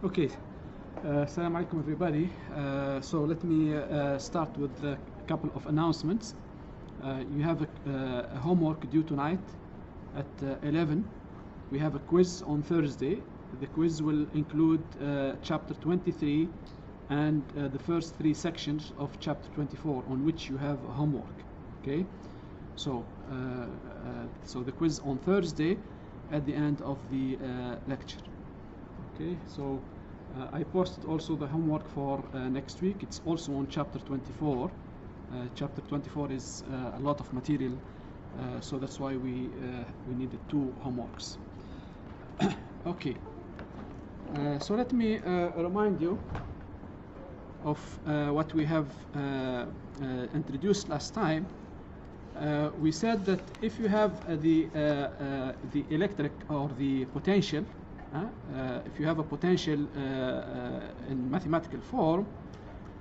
Okay, Assalamu alaikum everybody. So let me start with a couple of announcements. You have a homework due tonight at 11. We have a quiz on Thursday. The quiz will include chapter 23 and the first 3 sections of chapter 24, on which you have homework. Okay, so the quiz on Thursday at the end of the lecture. Okay, so I posted also the homework for next week. It's also on chapter 24. Chapter 24 is a lot of material, so that's why we needed 2 homeworks. Okay, so let me remind you of what we have introduced last time. We said that if you have the electric or the potential, if you have a potential in mathematical form,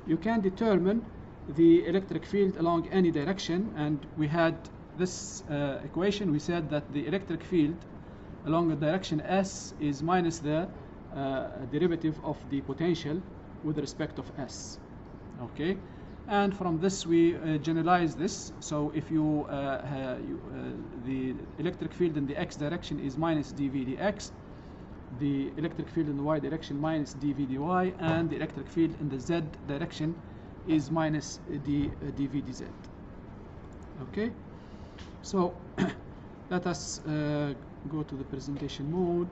you can determine the electric field along any direction. And we had this equation. We said that the electric field along the direction S is minus the derivative of the potential with respect of S. Okay, and from this we generalize this. So if you the electric field in the x direction is minus dV dx, the electric field in the y direction minus dV dy, and the electric field in the z direction is minus dV dz. Okay, so let us go to the presentation mode.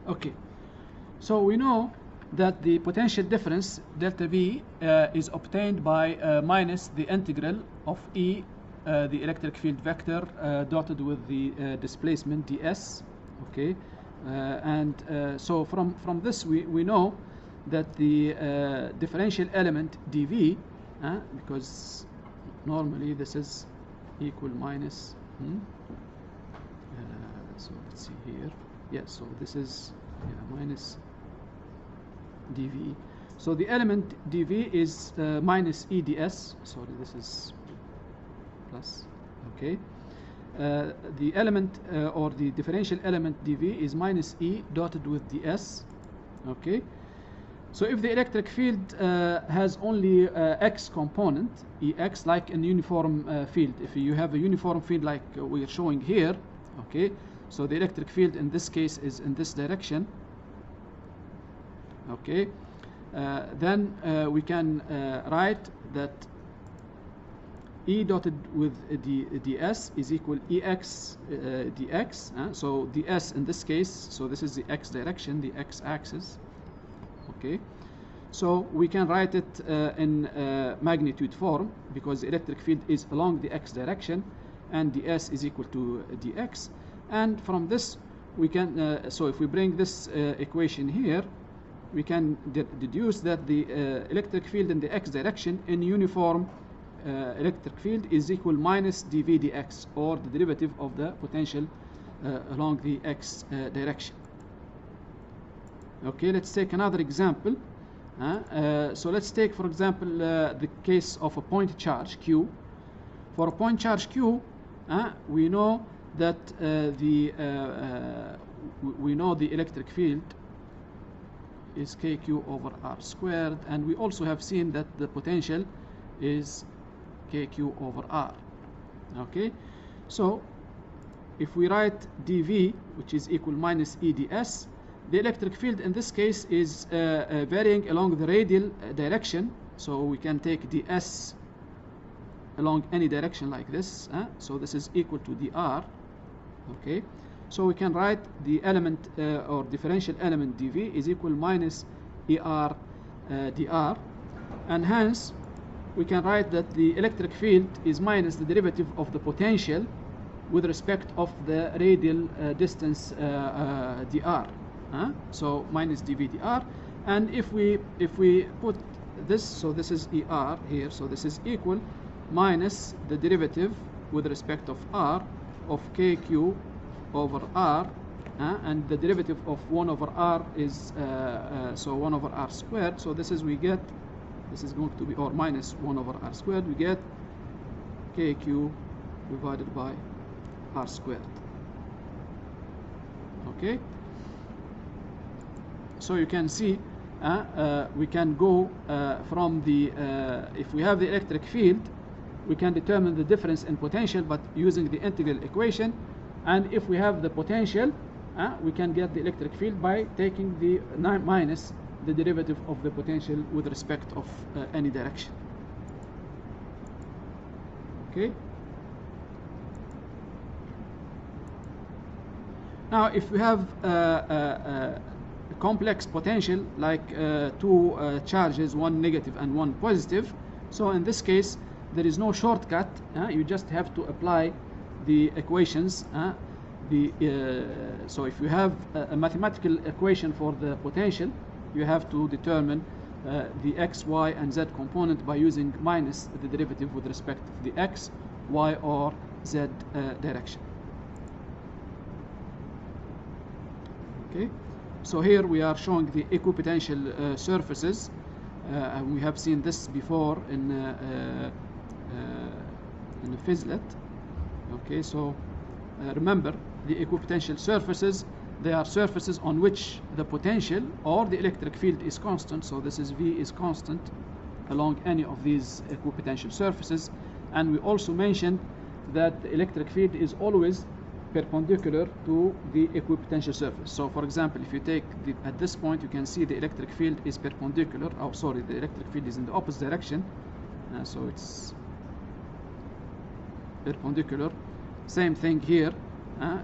Okay, so we know that the potential difference delta V is obtained by minus the integral of E, the electric field vector, dotted with the displacement ds. Okay, and so from this we know that the differential element dV, because normally this is equal minus. So let's see here. Yes, so this is minus dV. So the element dV is minus EDS. Sorry, this is plus. Okay. The element or the differential element dV is minus E dotted with ds. Okay. So if the electric field has only x component, Ex, like in uniform field, if you have a uniform field like we are showing here, okay, so the electric field in this case is in this direction. Okay, then we can write that E dotted with ds is equal Ex dx. So ds in this case, so this is the x direction, the x-axis. Okay, so we can write it in magnitude form, because the electric field is along the x direction, and ds is equal to dx. And from this we can, so if we bring this equation here, we can deduce that the electric field in the x direction in uniform electric field is equal minus dV dx, or the derivative of the potential along the x direction. Okay, let's take another example. So let's take, for example, the case of a point charge Q. For a point charge Q, we know that we know the electric field is kq over r squared, and we also have seen that the potential is kq over r. Okay, so if we write dV, which is equal minus EDS, the electric field in this case is varying along the radial direction, so we can take ds along any direction like this. So this is equal to dr. Okay, so we can write the element or differential element dV is equal minus er dr, and hence we can write that the electric field is minus the derivative of the potential with respect of the radial distance dr. So minus dV dr, and if we put this, so this is er here, so this is equal minus the derivative with respect of r of kq over r, and the derivative of 1 over r is so 1 over r squared. So this is, we get this is going to be, or minus 1 over r squared, we get kq divided by r squared. Okay, so you can see we can go from the if we have the electric field, we can determine the difference in potential but using the integral equation, and if we have the potential, we can get the electric field by taking the minus the derivative of the potential with respect of any direction. Okay. Now, if we have a complex potential like two charges, one negative and one positive, so in this case there is no shortcut. You just have to apply the equations. So if you have a mathematical equation for the potential, you have to determine the x, y, and z component by using minus the derivative with respect to the x, y, or z direction. Okay, so here we are showing the equipotential surfaces. And we have seen this before in the Physlet. Okay, so remember, the equipotential surfaces, they are surfaces on which the potential or the electric field is constant. So this is V is constant along any of these equipotential surfaces. And we also mentioned that the electric field is always perpendicular to the equipotential surface. So for example, if you take at this point, you can see the electric field is perpendicular, oh sorry, the electric field is in the opposite direction, so it's perpendicular. Same thing here.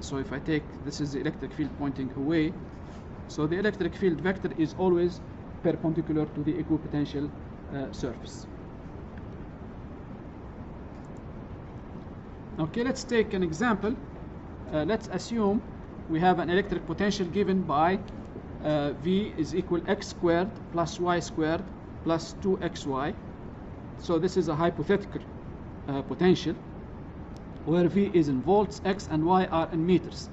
So if I take, this is the electric field pointing away, so the electric field vector is always perpendicular to the equipotential surface. Okay, let's take an example. Let's assume we have an electric potential given by V is equal x squared plus y squared plus 2xy. So this is a hypothetical potential where V is in volts, x and y are in meters.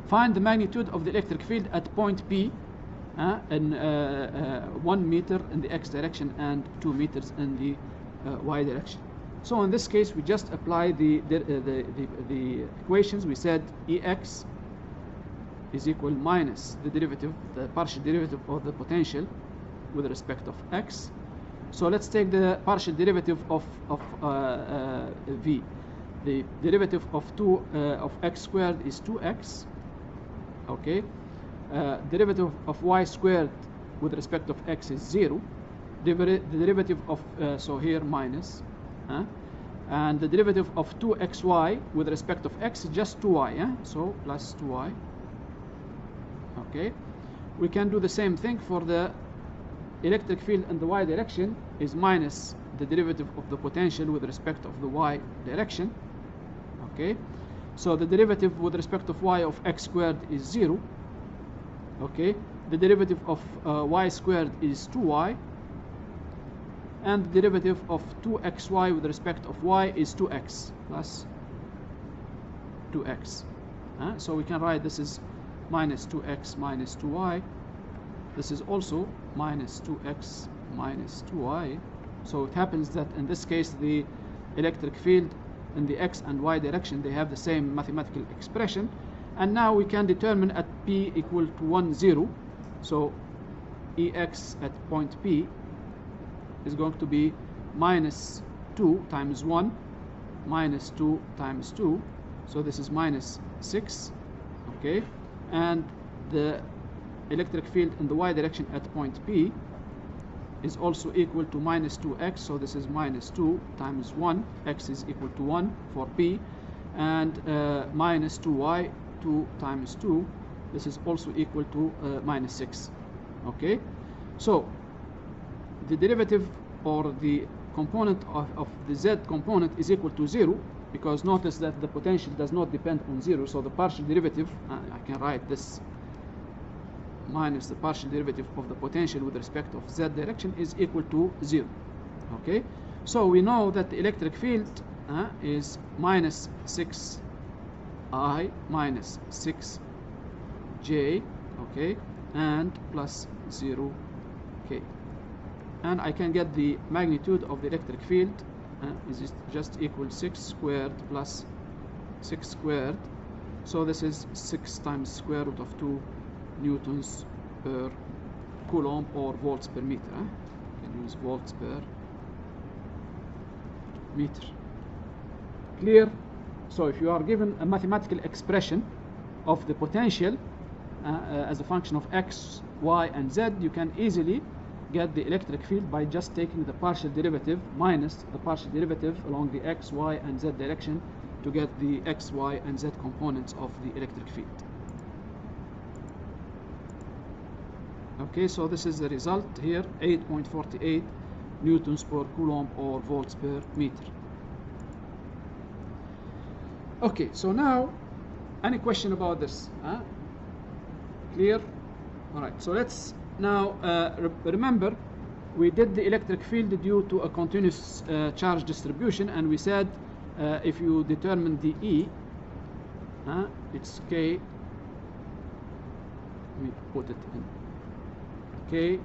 Find the magnitude of the electric field at point P in 1 meter in the x direction and 2 meters in the y direction. So in this case, we just apply the equations. We said Ex is equal minus the derivative, the partial derivative of the potential with respect of x. So let's take the partial derivative of V. The derivative of x squared is 2x. Okay. Derivative of y squared with respect of x is 0. The derivative of so here minus. And the derivative of 2xy with respect of x is just 2y, so plus 2y. Okay, we can do the same thing for the electric field in the y direction is minus the derivative of the potential with respect of the y direction. Okay, so the derivative with respect of y of x squared is 0. Okay, the derivative of y squared is 2y. And the derivative of 2xy with respect of y is 2x plus 2x. So we can write this is minus 2x minus 2y. This is also minus 2x minus 2y. So it happens that in this case the electric field in the x and y direction, they have the same mathematical expression. And now we can determine at P equal to 1, 0. So Ex at point P is going to be minus 2 times 1 minus 2 times 2, so this is minus 6. Okay, and the electric field in the y direction at point P is also equal to minus 2x, so this is minus 2 times 1, x is equal to 1 for P, and minus 2y, 2 times 2, this is also equal to minus 6. Okay, so the derivative or the component of the z component is equal to 0, because notice that the potential does not depend on 0, so the partial derivative, I can write this minus the partial derivative of the potential with respect of z direction is equal to 0. Okay, so we know that the electric field is minus 6I minus 6J, okay, and plus 0K. and I can get the magnitude of the electric field is just equal 6 squared plus 6 squared. So this is 6 times square root of 2 newtons per coulomb or volts per meter. You can use volts per meter. Clear? So if you are given a mathematical expression of the potential as a function of x, y, and z, you can easily get the electric field by just taking the partial derivative minus the partial derivative along the x, y, and z direction to get the x, y, and z components of the electric field. Okay, so this is the result here, 8.48 newtons per coulomb or volts per meter. Okay, so now, any question about this? Clear? All right, so let's now remember we did the electric field due to a continuous charge distribution, and we said if you determine the E, it's K, let me put it in, K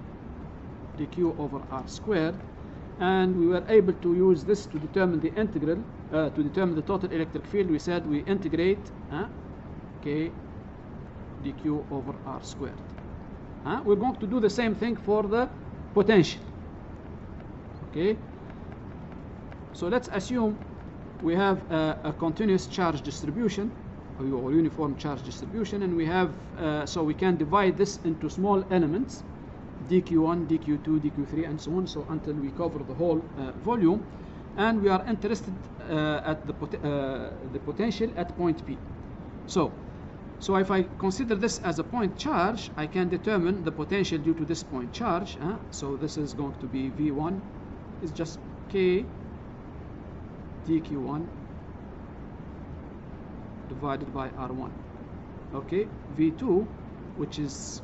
dq over r squared, and we were able to use this to determine the integral, to determine the total electric field. We said we integrate K dq over r squared. We're going to do the same thing for the potential. Okay, so let's assume we have a continuous charge distribution or uniform charge distribution, and we have so we can divide this into small elements, dq1, dq2, dq3, and so on, so until we cover the whole volume, and we are interested at the potential at point P. So if I consider this as a point charge, I can determine the potential due to this point charge. So this is going to be V1 is just K dq1 divided by R1. Okay, V2, which is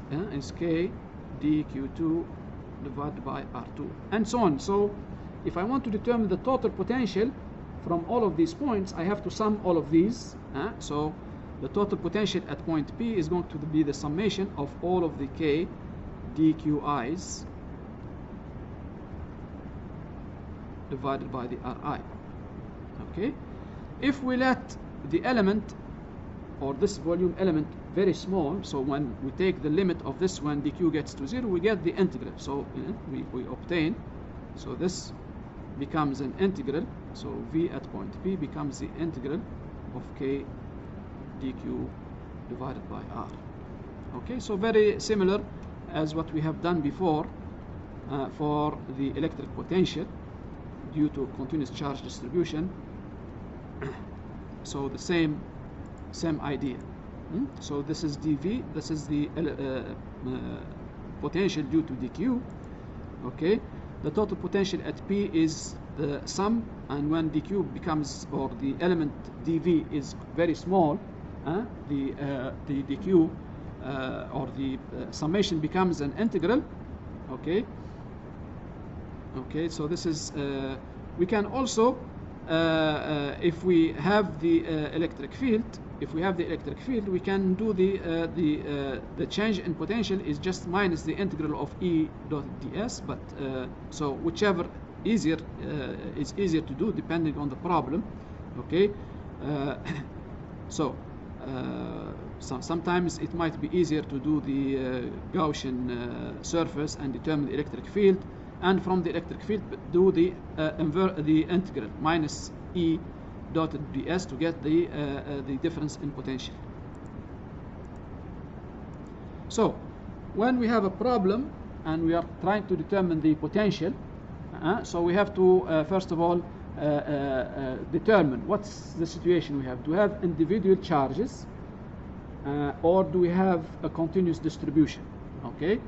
K dq2 divided by R2, and so on. So if I want to determine the total potential from all of these points, I have to sum all of these. So the total potential at point P is going to be the summation of all of the K dqi's divided by the Ri. Okay, if we let the element or this volume element very small, so when we take the limit of this when dq gets to 0, we get the integral. So we obtain, so this becomes an integral, so V at point P becomes the integral of K dq divided by R. Okay, so very similar as what we have done before for the electric potential due to continuous charge distribution. So the same idea. So this is dV, this is the potential due to dq. Okay, the total potential at P is the sum, and when dq becomes, or the element dV is very small, the dq or the summation becomes an integral. Okay, so this is we can also if we have the electric field, we can do the change in potential is just minus the integral of E dot ds, but so whichever is easier to do depending on the problem. Okay, sometimes it might be easier to do the Gaussian surface and determine the electric field, and from the electric field do the integral minus E dot ds to get the difference in potential. So when we have a problem and we are trying to determine the potential, so we have to first of all determine what's the situation we have. Do we have individual charges or do we have a continuous distribution? Okay,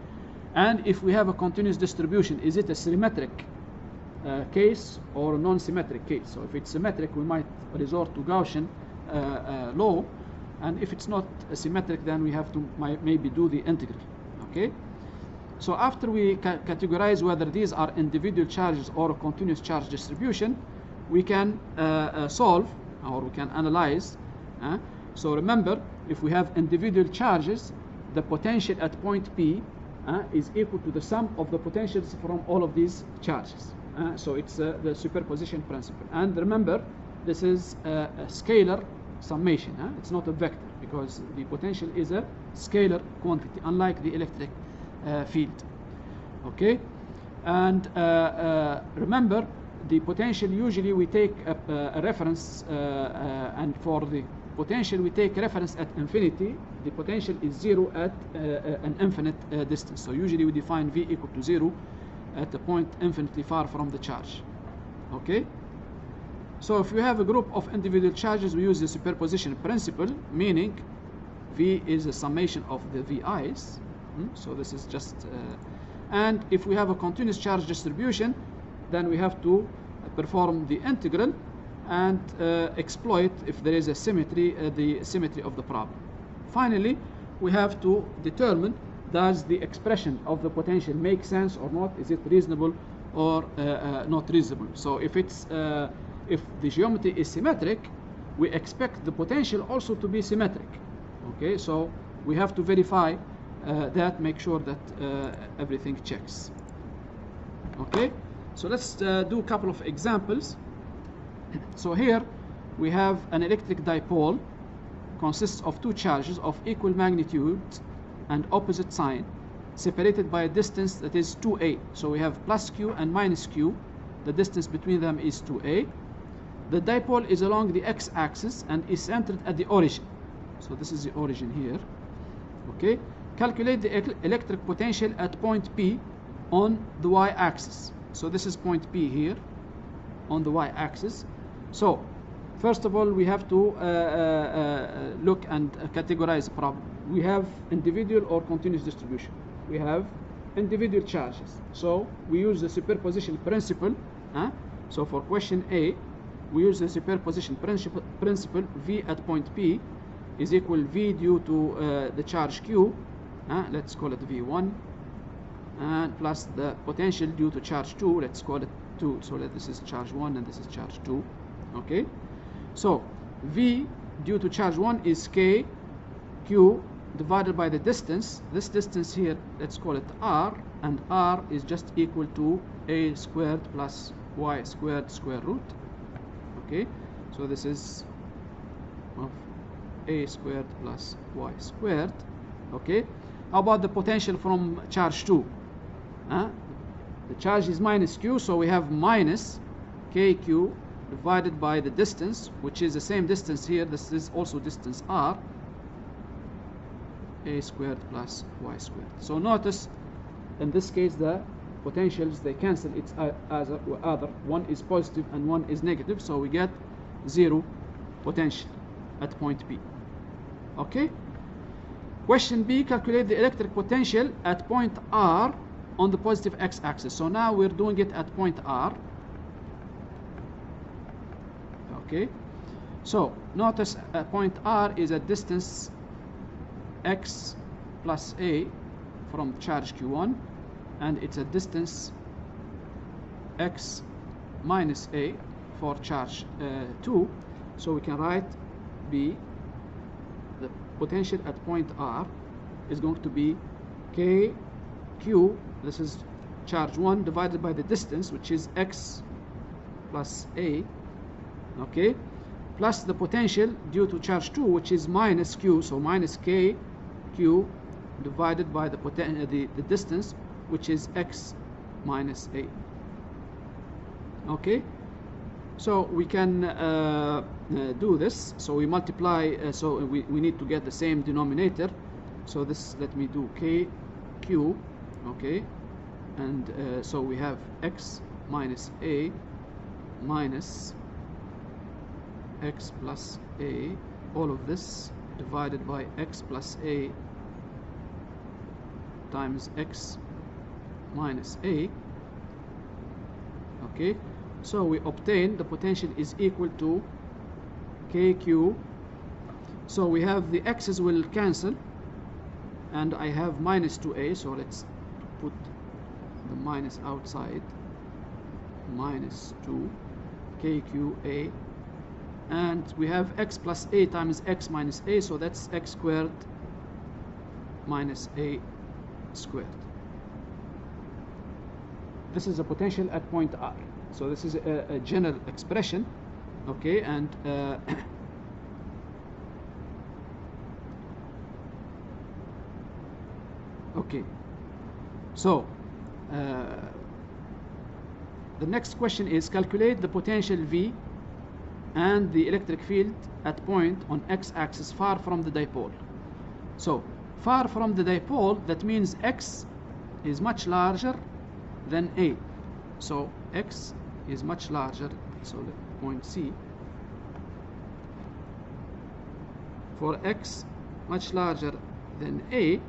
and if we have a continuous distribution, is it a symmetric case or a non-symmetric case? So if it's symmetric, we might resort to Gaussian law, and if it's not symmetric, then we have to maybe do the integral. Okay, so after we categorize whether these are individual charges or a continuous charge distribution, we can solve, or we can analyze. So remember, if we have individual charges, the potential at point P is equal to the sum of the potentials from all of these charges. So it's the superposition principle. And remember, this is a scalar summation. It's not a vector, because the potential is a scalar quantity, unlike the electric field. Okay, and remember, the potential, usually we take a reference, and for the potential we take reference at infinity. The potential is 0 at an infinite distance. So usually we define V equal to 0 at a point infinitely far from the charge. Okay, so if you have a group of individual charges, we use the superposition principle, meaning V is a summation of the VI's. So this is just and if we have a continuous charge distribution, then we have to perform the integral and exploit, if there is a symmetry, the symmetry of the problem. Finally, we have to determine, does the expression of the potential make sense or not? Is it reasonable or not reasonable? So if it's if the geometry is symmetric, we expect the potential also to be symmetric. Okay, so we have to verify that, make sure that everything checks. Okay, so let's do a couple of examples. So here we have an electric dipole, consists of two charges of equal magnitude and opposite sign, separated by a distance that is 2a. So we have plus q and minus q. The distance between them is 2a. The dipole is along the x-axis and is centered at the origin. So this is the origin here. Okay, calculate the electric potential at point P on the y-axis. So this is point P here on the y-axis. So first of all, we have to look and categorize the problem. We have individual or continuous distribution. We have individual charges. So we use the superposition principle. So for question A, we use the superposition principle. V at point P is equal V due to the charge Q. Let's call it V1. And plus the potential due to charge 2. Let's call it 2. So this is charge 1 and this is charge 2. Okay, so V due to charge 1 is K Q divided by the distance. This distance here, let's call it R, and R is just equal to A squared plus Y squared square root. Okay, so this is of A squared plus Y squared. Okay, how about the potential from charge 2? The charge is minus Q, so we have minus KQ divided by the distance, which is the same distance here. This is also distance R, A squared plus Y squared. So notice, in this case, the potentials, they cancel each other. One is positive and one is negative, so we get 0 potential at point P. Okay, question B, calculate the electric potential at point R on the positive x-axis. So now we're doing it at point R. Okay, so notice point R is a distance x plus a from charge Q1, and it's a distance x minus a for charge 2. So we can write B, the potential at point R is going to be K Q, this is charge 1, divided by the distance, which is x plus a, okay, plus the potential due to charge 2, which is minus q, so minus k q divided by the distance, which is x minus a. Okay, so we can do this. So we multiply, so we need to get the same denominator. So this, let me do k q, okay, and so we have x minus a minus x plus a, all of this divided by x plus a times x minus a. Okay, so we obtain the potential is equal to kq. So we have the x's will cancel, and I have minus 2a, so let's put the minus outside, minus 2 kqa, and we have x plus a times x minus a, so that's x squared minus a squared. this is a potential at point R. So this is a general expression, okay, and okay. So the next question is calculate the potential V and the electric field at point on x-axis far from the dipole. So far from the dipole, that means x is much larger than A. So x is much larger, so the point C. For x much larger than A,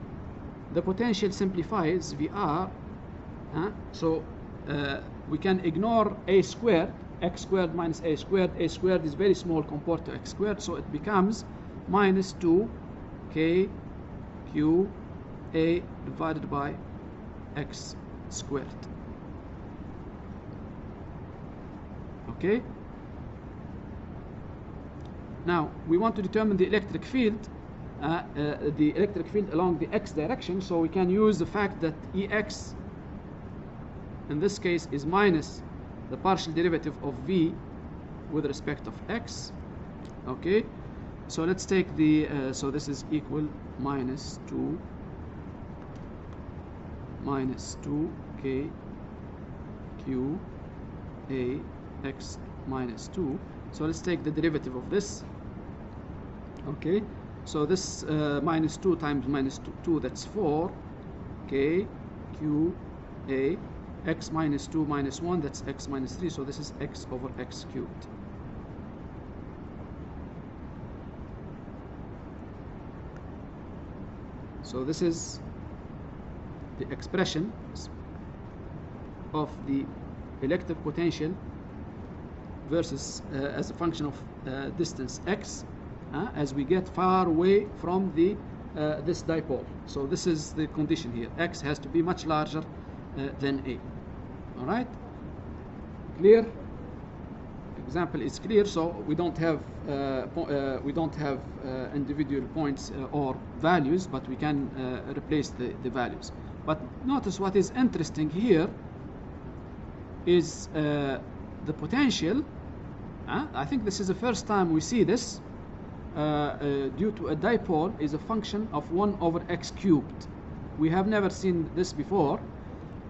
the potential simplifies VR. So we can ignore A squared, x squared minus A squared. A squared is very small compared to x squared, so it becomes minus 2k q A divided by x squared. Okay. Now we want to determine the electric field along the x direction, so we can use the fact that Ex in this case is minus the partial derivative of V with respect of x. Okay, so let's take the so this is equal minus 2k q A x minus 2. So let's take the derivative of this. Okay, so this minus 2 times minus 2, that's 4 k q A x minus 2 minus 1, that's x minus 3, so this is x over x cubed. So this is the expression of the electric potential versus as a function of distance x as we get far away from the this dipole. So this is the condition here. X has to be much larger than A. All right, clear? Example is clear. So we don't have individual points or values, but we can replace the values. But notice what is interesting here is the potential. I think this is the first time we see this. Due to a dipole is a function of 1 over x cubed. We have never seen this before.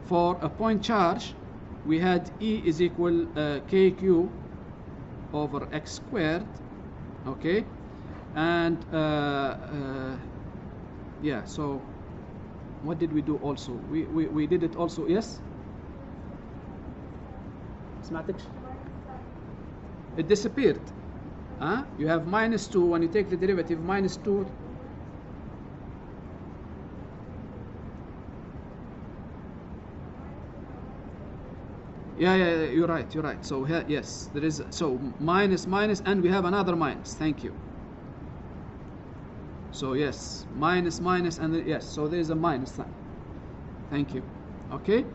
For a point charge, we had E is equal kq over x squared. Okay, and yeah, so what did we do also? We did it also, yes? It disappeared. You have minus 2 when you take the derivative, minus 2. Yeah, you're right. So here, yes, there is, so minus, and we have another minus. Thank you. So yes, minus, and yes, so there is a minus sign. Thank you. Okay.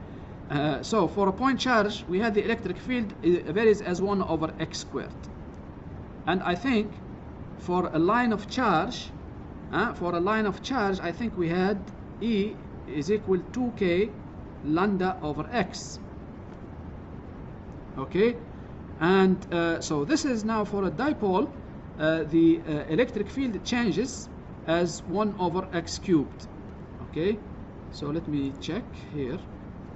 So for a point charge, we had the electric field varies as 1 over x squared. And I think for a line of charge, I think we had E is equal to 2k lambda over x. Okay, and so this is now for a dipole, the electric field changes as 1 over x cubed. Okay, so let me check here.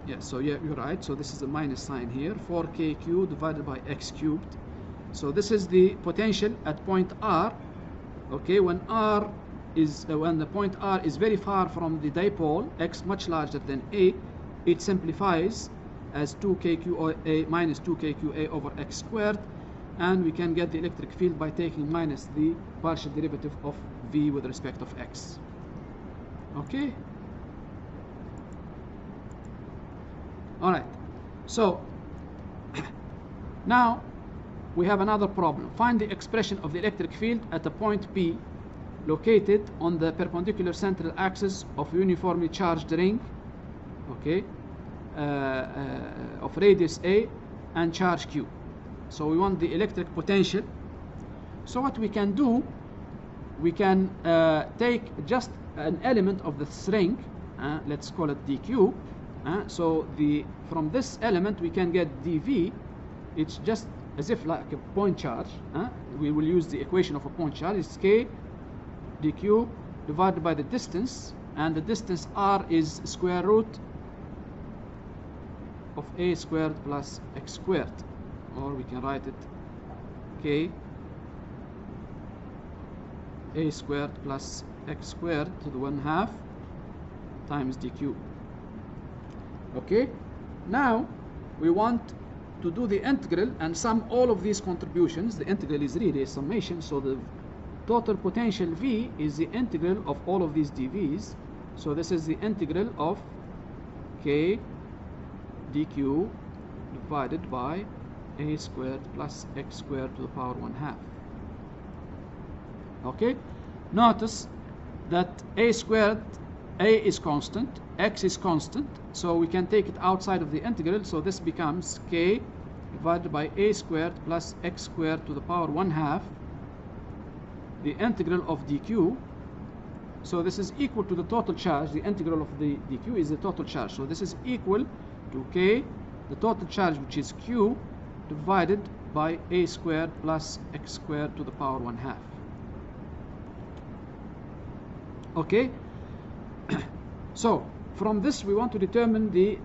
Yeah, so yeah, you're right. So this is a minus sign here, 4kq divided by x cubed. So this is the potential at point R. Okay, when the point R is very far from the dipole, x much larger than A, it simplifies as 2kqa minus 2kqa over x squared, and we can get the electric field by taking minus the partial derivative of V with respect of x. Okay. All right. So now we have another problem. Find the expression of the electric field at a point P located on the perpendicular central axis of a uniformly charged ring, okay, of radius A and charge Q. So we want the electric potential. So what we can do, we can take just an element of the ring, let's call it dq, So from this element we can get dv. It's just as if like a point charge. We will use the equation of a point charge. It's k dq divided by the distance, and the distance r is square root of a squared plus x squared, or we can write it k a squared plus x squared to the 1/2 times dq. Okay, now we want to do the integral and sum all of these contributions. The integral is really a summation, so the total potential V is the integral of all of these dVs. So this is the integral of k dq divided by a squared plus x squared to the power 1/2. Okay, notice that a squared, a is constant, x is constant, so we can take it outside of the integral. So this becomes k divided by a squared plus x squared to the power 1/2, the integral of dq. So this is equal to the total charge. The integral of the dq is the total charge. So this is equal to k, the total charge, which is q, divided by a squared plus x squared to the power 1/2. Okay, so from this we want to determine the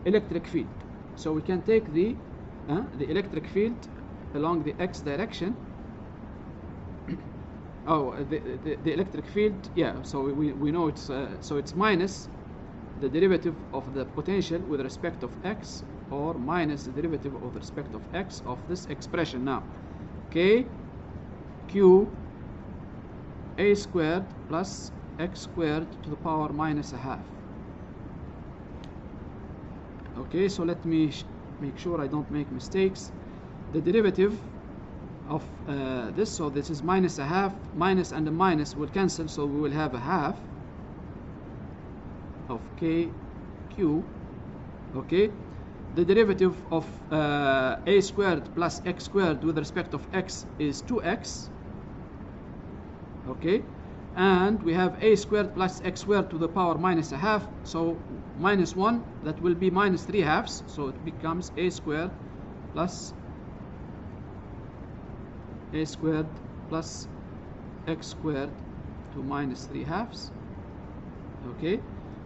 electric field. So we can take the electric field along the x direction. The electric field, yeah, so we know it's so it's minus the derivative of the potential with respect of x, or minus the derivative of respect of x of this expression. Now k q a squared plus x squared to the power minus 1/2. Okay, so let me make sure I don't make mistakes. The derivative of this, so this is minus 1/2, minus and the minus will cancel, so we will have 1/2 of k q. Okay, the derivative of a squared plus x squared with respect of x is 2x. Okay, and we have a squared plus x squared to the power minus 1/2, so minus 1, that will be minus 3/2, so it becomes a squared plus a squared plus x squared to minus 3/2. Okay,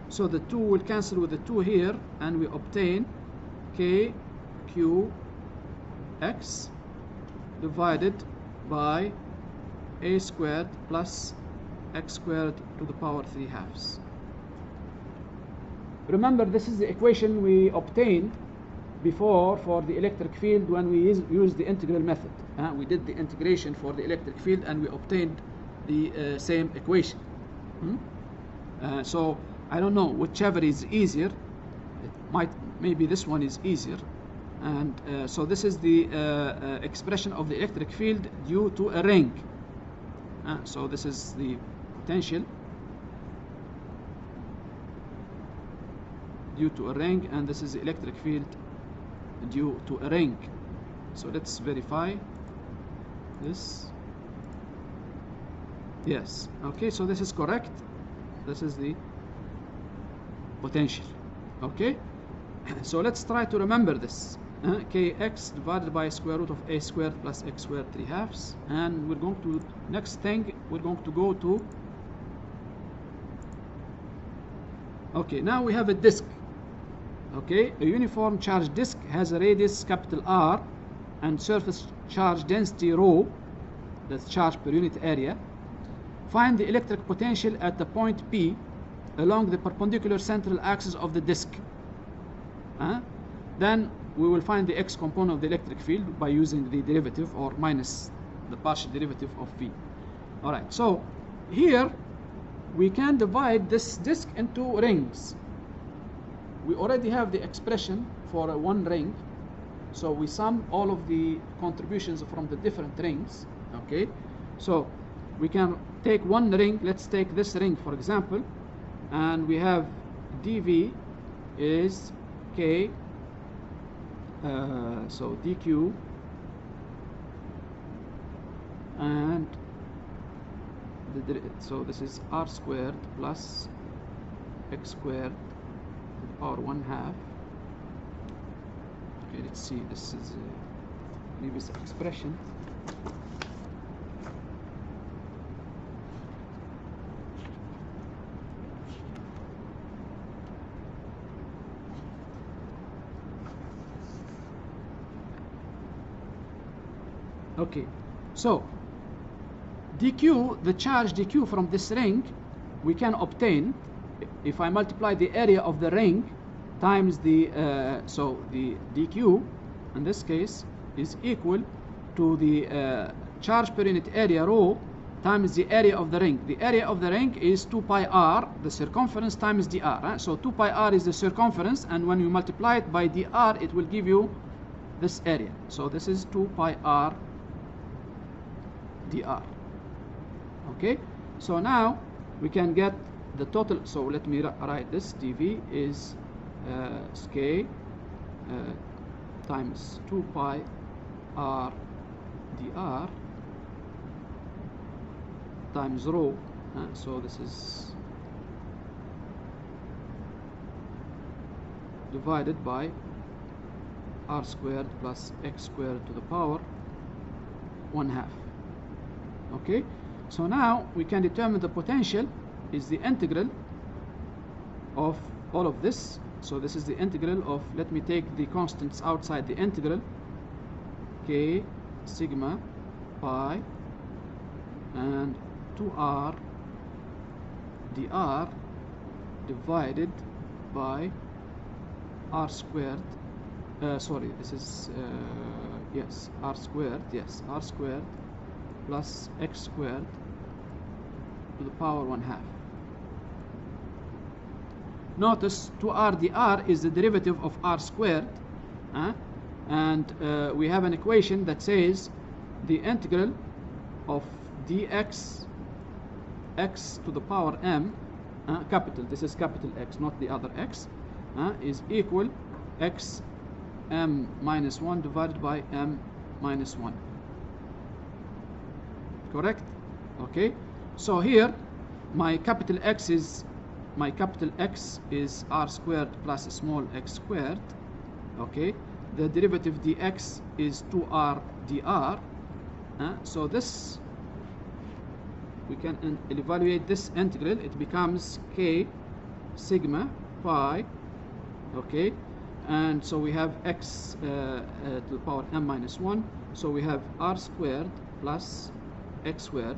so the 2 will cancel with the 2 here, and we obtain k q x divided by a squared plus x squared to the power 3/2. Remember, this is the equation we obtained before for the electric field when we used the integral method. We did the integration for the electric field and we obtained the same equation. So I don't know whichever is easier. Maybe this one is easier. And so this is the expression of the electric field due to a ring. So this is the potential due to a ring, and this is the electric field due to a ring. So let's verify this. Yes, okay, so this is correct. This is the potential. Okay, so let's try to remember this. Kx divided by square root of a squared plus x squared 3/2, and we're going to, next thing we're going to go to, okay, now we have a disk. Okay, a uniform charge disk has a radius capital R and surface charge density rho, that's charge per unit area. Find the electric potential at the point P along the perpendicular central axis of the disk. Then we will find the x component of the electric field by using the derivative, or minus the partial derivative of V. All right, so here we can divide this disk into rings. We already have the expression for one ring, so we sum all of the contributions from the different rings. Okay, so we can take one ring. Let's take this ring for example, and we have dV is k, so dq, and so this is r squared plus x squared to the power 1/2. Okay, let's see, this is previous expression. Okay, so dq, the charge dq from this ring, we can obtain if I multiply the area of the ring times the so the dq in this case is equal to the charge per unit area rho times the area of the ring. The area of the ring is 2 pi r, the circumference, times dr. So 2 pi r is the circumference, and when you multiply it by dr, it will give you this area. So this is 2 pi r dr. Okay, so now we can get the total. So let me write this. dv is k times 2 pi r dr times rho. So this is divided by r squared plus x squared to the power 1/2. Okay, so now we can determine the potential is the integral of all of this. So this is the integral of, let me take the constants outside the integral, k sigma pi and 2r dr divided by r squared, sorry, this is yes, r squared, yes, r squared plus x squared to the power 1/2. Notice 2r dr is the derivative of r squared, and we have an equation that says the integral of dx x to the power m, capital, this is capital X, not the other x, is equal x m minus 1 divided by m minus 1. Correct? Okay, so here my capital X is r squared plus small x squared. Okay, the derivative dx is 2r dr. So this, we can evaluate this integral. It becomes k sigma pi. Okay, and so we have x to the power m minus 1. So we have r squared plus x squared.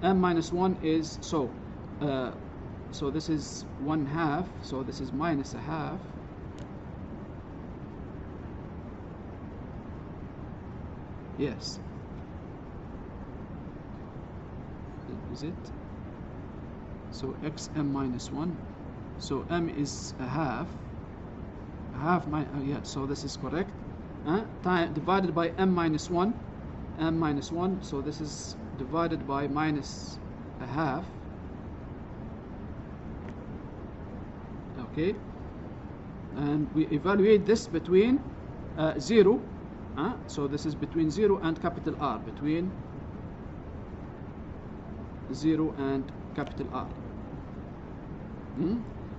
M minus 1 is, so so this is 1/2, so this is minus 1/2. Yes, is it? So xm minus 1, so m is 1/2, yeah, so this is correct. Time divided by m minus 1, so this is divided by minus 1/2. Okay, and we evaluate this between 0, so this is between 0 and capital R, between 0 and capital R.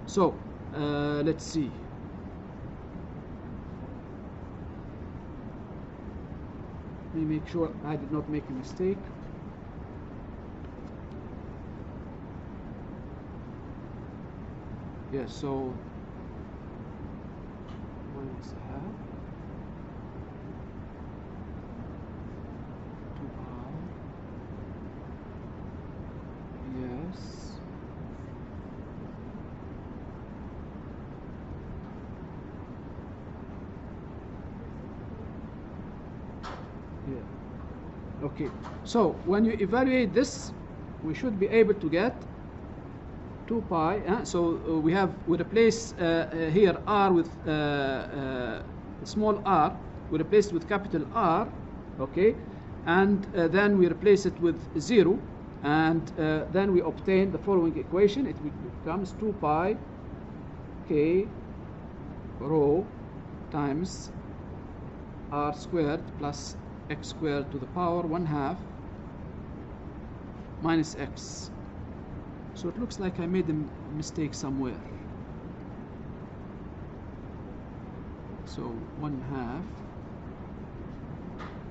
So let's see. Let me make sure I did not make a mistake. Yes, so minus 1/2, 2r, yes, yeah. Okay, so when you evaluate this, we should be able to get 2 pi. So we replace here r with small r. We replace it with capital R. Okay, and then we replace it with 0, and then we obtain the following equation. It becomes 2 pi k rho times r squared plus x squared to the power 1/2 minus x. So it looks like I made a mistake somewhere. so 1/2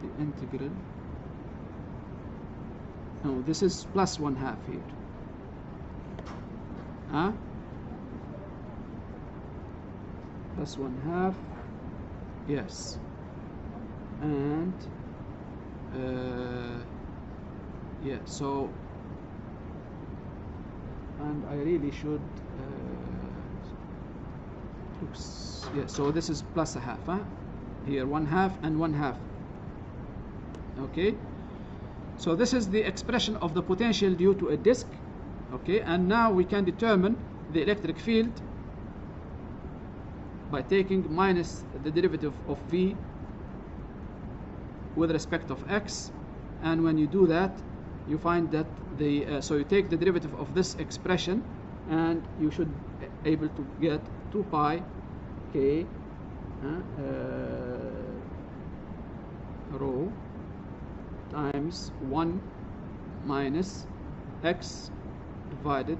the integral, no, this is plus 1/2 here, plus 1/2, yes, and yeah, so, and I really should oops, yeah, so this is plus 1/2, here 1/2 and 1/2. Okay, so this is the expression of the potential due to a disk. Okay, and now we can determine the electric field by taking minus the derivative of V with respect of x, and when you do that you find that the so you take the derivative of this expression and you should be able to get 2 pi k rho times 1 minus x divided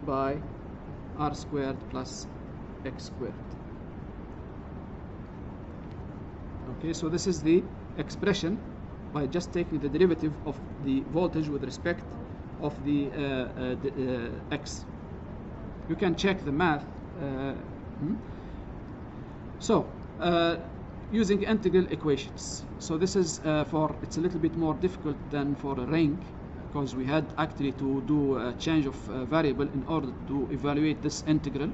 by r squared plus x squared. Okay, so this is the expression by just taking the derivative of the voltage with respect of the x. You can check the math. So using integral equations. So this is it's a little bit more difficult than for a ring, because we had actually to do a change of variable in order to evaluate this integral.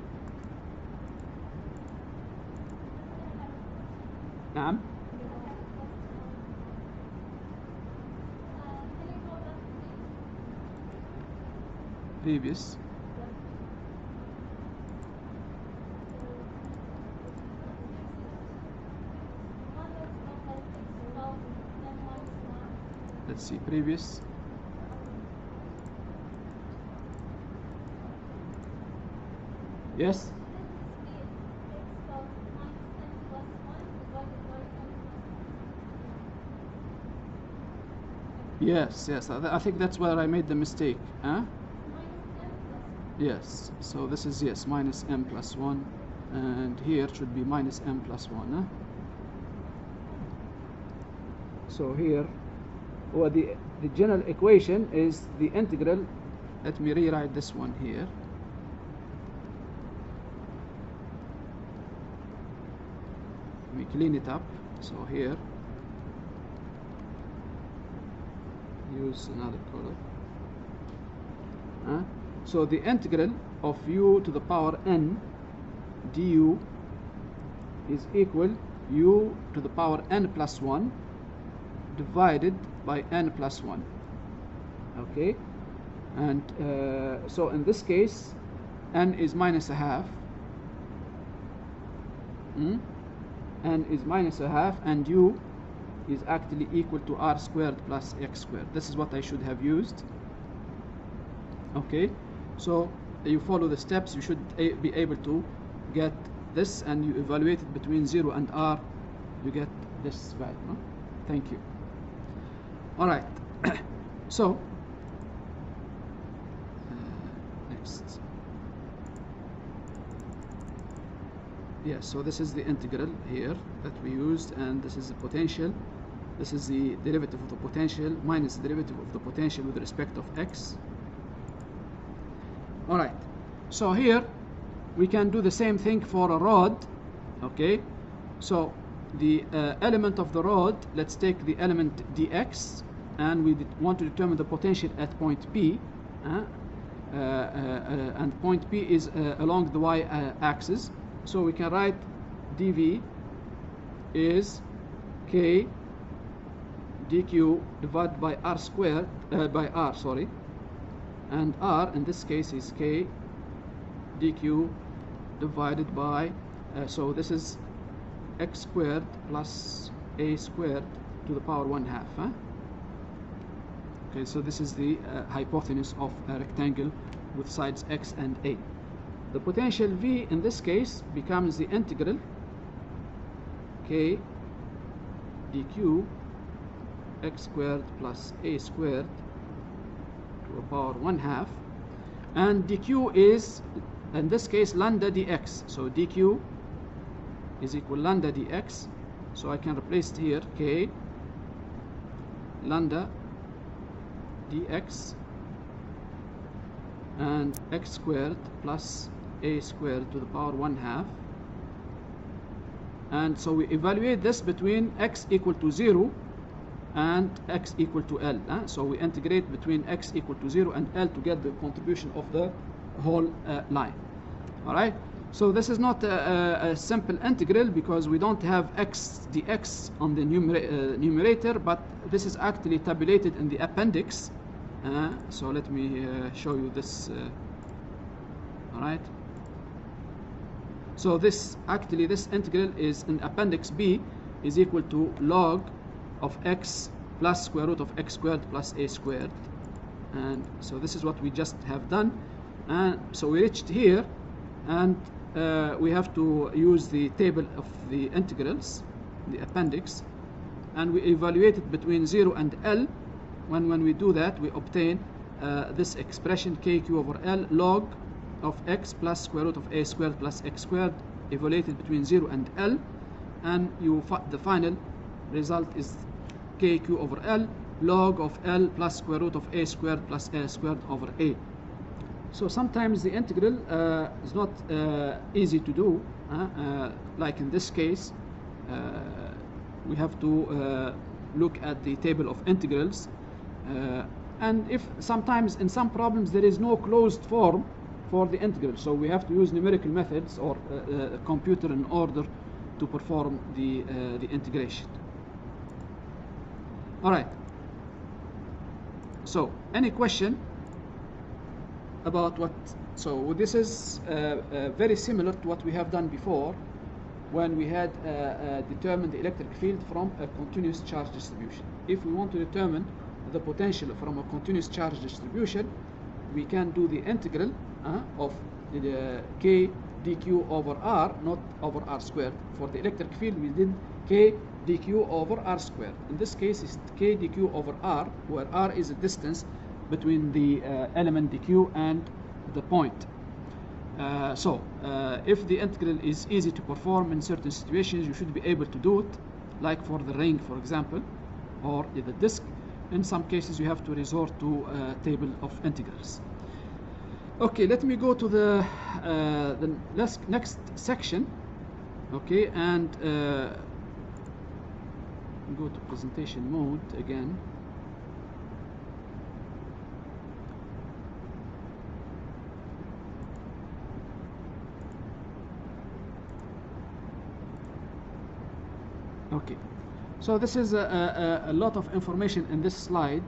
نعم. Previous. Let's see, previous. Yes. Yes, yes, I think that's where I made the mistake. Yes, so this is, yes, minus m plus 1, and here it should be minus m plus 1. So here, well, the general equation is the integral. Let me rewrite this one here. Let me clean it up. So here, use another color. So the integral of u to the power n du is equal u to the power n plus 1 divided by n plus 1. Okay, and so in this case n is minus 1/2, n is minus 1/2, and u is actually equal to r squared plus x squared. This is what I should have used. Okay, so you follow the steps, you should be able to get this, and you evaluate it between 0 and r, you get this value. Thank you. All right. So next, yes, so this is the integral here that we used, and this is the potential. This is the derivative of the potential minus the derivative of the potential with respect of x. All right, so here we can do the same thing for a rod. Okay, so the element of the rod, let's take the element dx, and we want to determine the potential at point P, and point P is along the y-axis. So we can write dv is k dq divided by r squared, by r, sorry, and r in this case is k dq divided by, so this is x squared plus a squared to the power 1/2. Okay, so this is the hypotenuse of a rectangle with sides x and a. The potential V in this case becomes the integral k dq x squared plus a squared to the power 1/2, and dq is in this case lambda dx. So dq is equal lambda dx. So I can replace it here, k lambda dx and x squared plus a squared to the power 1/2. And so we evaluate this between x equal to 0 and x equal to L. So we integrate between x equal to 0 and L to get the contribution of the whole line. All right. So this is not a simple integral because we don't have x dx on the numerator, but this is actually tabulated in the appendix. So let me show you this. All right. So this integral is in appendix B is equal to log of x plus square root of x squared plus a squared. And so this is what we just have done. And so we reached here, and we have to use the table of the integrals, the appendix, and we evaluate it between 0 and L. When we do that, we obtain this expression kq over L log of x plus square root of a squared plus x squared evaluated between 0 and L, and the final result is kq over L log of L plus square root of a squared plus a squared over a. So sometimes the integral is not easy to do, like in this case. We have to look at the table of integrals, and if sometimes in some problems there is no closed form for the integral, so we have to use numerical methods or a computer in order to perform the integration. All right. So any question about what? So this is very similar to what we have done before when we had determined the electric field from a continuous charge distribution. If we want to determine the potential from a continuous charge distribution, we can do the integral of the k dq over r, not over r squared. For the electric field, we did k dq over r squared. In this case, it's k dq over r, where r is the distance between the element dq and the point. If the integral is easy to perform in certain situations, you should be able to do it, like for the ring, for example, or the disk. In some cases, you have to resort to a table of integrals. Okay, let me go to the next section. Okay, and go to presentation mode again. Okay, so this is a lot of information in this slide.